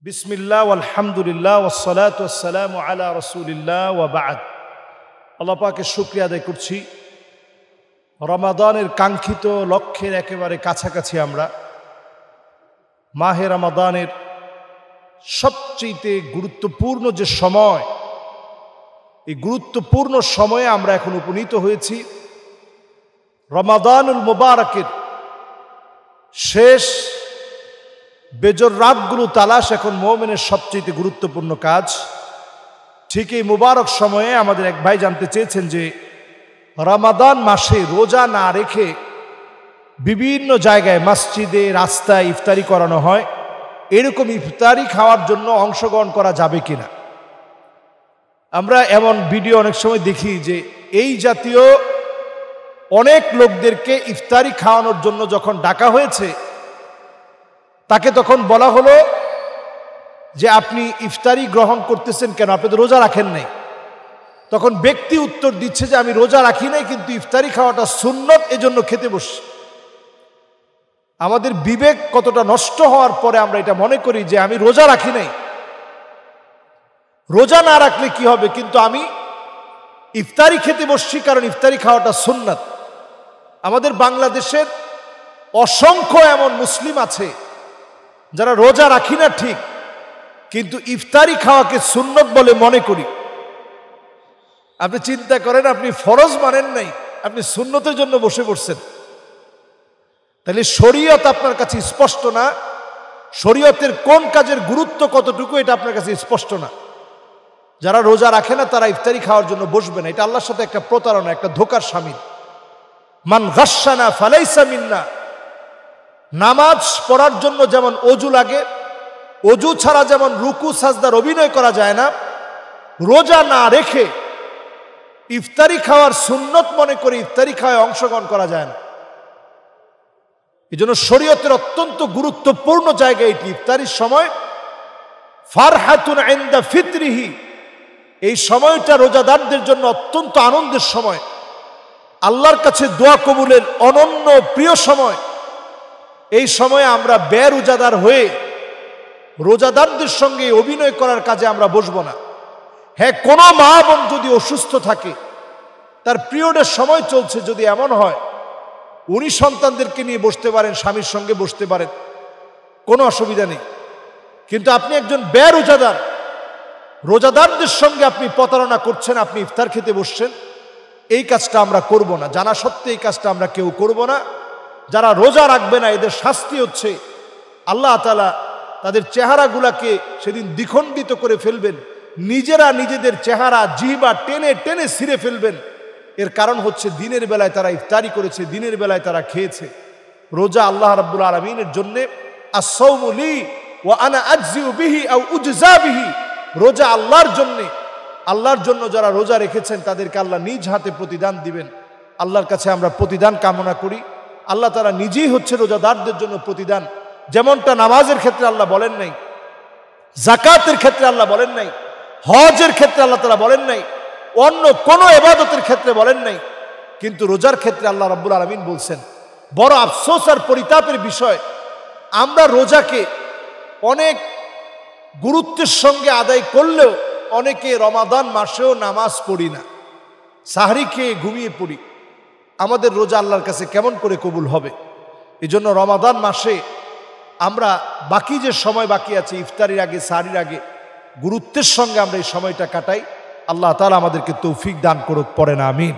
বিসমিল্লাহ আলহামদুলিল্লাহ ওয়াসসালাতু ওয়াসসালামু আলা রাসূলিল্লাহ ওয়া বা'দ। আল্লাহ পাকের শুকরিয়া আদায় করছি। রমাদানের কাঙ্ক্ষিত লক্ষ্যের একেবারে কাছাকাছি আমরা। মাহে রমাদানের সবচেয়ে গুরুত্বপূর্ণ যে সময়, এই গুরুত্বপূর্ণ সময়ে আমরা এখন উপনীত হয়েছি। রমাদানুল মুবারকের শেষ বেজর রাতগুলো তালাশ এখন মুমিনের সবচেয়ে গুরুত্বপূর্ণ কাজ। ঠিক এই মুবারক সময়ে আমাদের এক ভাই জানতে চেয়েছেন যে রমাদান মাসে রোজা না রেখে বিভিন্ন জায়গায় মসজিদে রাস্তায় ইফতারি করানো হয়, এরকম ইফতারি খাওয়ার জন্য অংশগ্রহণ করা যাবে কিনা। আমরা এমন ভিডিও অনেক সময় দেখি যে এই জাতীয় অনেক লোকদেরকে ইফতারি খাওয়ানোর জন্য যখন ডাকা হয়েছে, তাকে তখন বলা হলো যে আপনি ইফতারি গ্রহণ করতেছেন কেন, আপনি তো রোজা রাখেন নাই। তখন ব্যক্তি উত্তর দিচ্ছে যে আমি রোজা রাখি নাই, কিন্তু ইফতারি খাওয়াটা সুন্নত, এজন্য খেতে বসছি। আমাদের বিবেক কতটা নষ্ট হওয়ার পরে আমরা এটা মনে করি যে আমি রোজা রাখি নাই, রোজা না রাখলে কি হবে, কিন্তু আমি ইফতারি খেতে বসছি কারণ ইফতারি খাওয়াটা সুন্নত। আমাদের বাংলাদেশের অসংখ্য এমন মুসলিম আছে যারা রোজা রাখি না ঠিক, কিন্তু ইফতারি খাওয়াকে সুন্নত বলে মনে করি। আপনি চিন্তা করেন, আপনি ফরজ মানেন নাই, আপনি সুন্নতের জন্য বসে পড়ছেন। তাহলে শরীয়ত আপনার কাছে স্পষ্ট না, শরীয়তের কোন কাজের গুরুত্ব কতটুকু এটা আপনার কাছে স্পষ্ট না। যারা রোজা রাখে না তারা ইফতারি খাওয়ার জন্য বসবে না, এটা আল্লাহর সাথে একটা প্রতারণা, একটা ধোঁকার শামিল। মান গাশশানা ফালাইসা মিন্না। নামাজ পড়ার জন্য যেমন অজু লাগে, অজু ছাড়া যেমন রুকু সাজদার অভিনয় করা যায় না, রোজা না রেখে ইফতারি খাওয়ার সুন্নত মনে করে ইফতারি খাওয়ায় অংশগ্রহণ করা যায় না। এই জন্য শরীয়তের অত্যন্ত গুরুত্বপূর্ণ জায়গা এটি। ইফতারির সময় ফারহাতুন ইনদা ফিতরিহি, এই সময়টা রোজাদারদের জন্য অত্যন্ত আনন্দের সময়, আল্লাহর কাছে দোয়া কবুলের অনন্য প্রিয় সময়। এই সময়ে আমরা বেরোজাদার হয়ে রোজাদারদের সঙ্গে অভিনয় করার কাজে আমরা বসবো না। হ্যাঁ, কোনো মা বোন যদি অসুস্থ থাকে, তার পিরিয়ডের সময় চলছে, যদি এমন হয় উনি সন্তানদেরকে নিয়ে বসতে পারেন, স্বামীর সঙ্গে বসতে পারেন, কোনো অসুবিধা নেই। কিন্তু আপনি একজন বেরোজাদার, রোজাদারদের সঙ্গে আপনি প্রতারণা করছেন, আপনি ইফতার খেতে বসছেন, এই কাজটা আমরা করব না। জানা সত্ত্বে এই কাজটা আমরা কেউ করব না। যারা রোজা রাখবে না এদের শাস্তি হচ্ছে আল্লাহ তাআলা তাদের চেহারাগুলাকে সেদিন দ্বিখণ্ডিত করে ফেলবেন, নিজেরা নিজেদের চেহারা জিহ্বা টেনে টেনে ছিঁড়ে ফেলবেন। এর কারণ হচ্ছে দিনের বেলায় তারা ইফতারি করেছে, দিনের বেলায় তারা খেয়েছে। রোজা আল্লাহ রাব্বুল আলামিনের জন্য, আস-সাওমু লি ওয়া আনা আজজিউ বিহি আও উজজা বিহি, রোজা আল্লাহর জন্য। আল্লাহর জন্য যারা রোজা রেখেছেন তাদেরকে আল্লাহ নিজ হাতে প্রতিদান দিবেন। আল্লাহর কাছে আমরা প্রতিদান কামনা করি। আল্লাহ তাআলা নিজেই হচ্ছে রোজাদারদের জন্য প্রতিদান। যেমনটা নামাজের ক্ষেত্রে আল্লাহ বলেন নাই, যাকাতের ক্ষেত্রে আল্লাহ বলেন নাই, হজের ক্ষেত্রে আল্লাহ তাআলা বলেন নাই, অন্য কোনো ইবাদতের ক্ষেত্রে বলেন নাই, কিন্তু রোজার ক্ষেত্রে আল্লাহ রাব্বুল আলামিন বলছেন। বড় আফসোস আর পরিতাপের বিষয়, আমরা রোজাকে অনেক গুরুত্বের সঙ্গে আদায় করলেও অনেকে রমাদান মাসেও নামাজ পড়ি না, সাহরি খেয়ে ঘুমিয়ে পড়ি। আমাদের রোজা আল্লাহর কাছে কেমন করে কবুল হবে? এই জন্য রমাদান মাসে আমরা বাকি যে সময় বাকি আছে, ইফতারির আগে, সাহরির আগে, গুরুত্বের সঙ্গে আমরা এই সময়টা কাটাই। আল্লাহ তাআলা আমাদেরকে তৌফিক দান করুক, পড়েন আমিন।